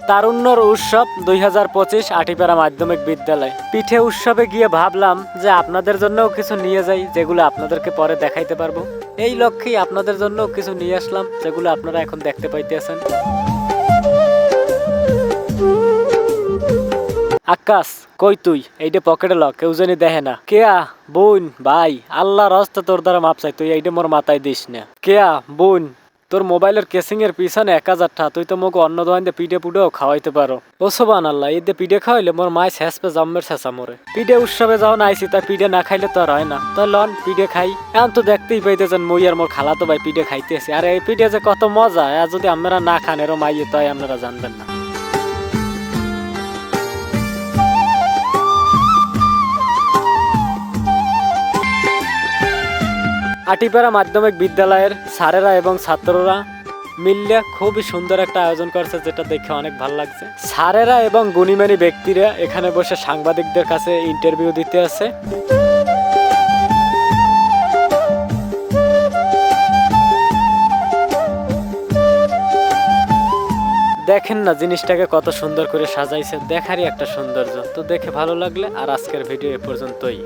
তারুণ্যর উৎসব 2025 আটিপাড়া মাধ্যমিক বিদ্যালয় পিঠে উৎসবে গিয়ে ভাবলাম যে আপনাদের জন্যও কিছু নিয়ে যাই, যেগুলো আপনাদেরকে পরে দেখাইতে পারবো। এই লক্ষ্যেই আপনাদের জন্য কিছু নিয়ে আসলাম, যেগুলো আপনারা এখন দেখতে পাইতেছেন। আকাশ কই তুই? এইটা পকেটে ল, কেউ জানি দেখে না। কেয়া বোন ভাই, আল্লাহর হস্তে তোর দ্বারা মাপ চাই, তুই এইটা মোর মাথায় দিস না। কেয়া বোন, তোর মোবাইলের কেসিং এর পিছনে 1000 টাকা, তুই তো মোকে অন্য দোকান দিয়ে পিঠে পুটেও খাওয়াইতে পারো। ও সোবান আল্লাহ, এই দিয়ে পিঠে খাওয়াইলে মোর মায় শেষপে জম্মের শেষা মোরে। পিঠে উৎসবে যখন আইসি তাই পিঠে না খাইলে তো আর হয় না, তাই লন পিঠে খাই। এখন তো দেখতেই পাইতেছেন মই আর মোর খালাতো ভাই পিঠে খাইতেছি, আর এই পিঠে যে কত মজা, আর যদি আপনারা না খান এরও মাইয়ে তাই আপনারা জানবেন না। আটিপাড়া মাধ্যমিক বিদ্যালয়ের স্যারেরা এবং ছাত্ররা মিললে খুবই সুন্দর একটা আয়োজন করছে, যেটা দেখে অনেক ভালো লাগছে। স্যারেরা এবং গুণীমানী ব্যক্তিরা এখানে বসে সাংবাদিকদের কাছে ইন্টারভিউ দিতে আছে। দেখেন না জিনিসটাকে কত সুন্দর করে সাজাইছে, দেখারই একটা সৌন্দর্য। তো দেখে ভালো লাগলে আর আজকের ভিডিও এ পর্যন্তই।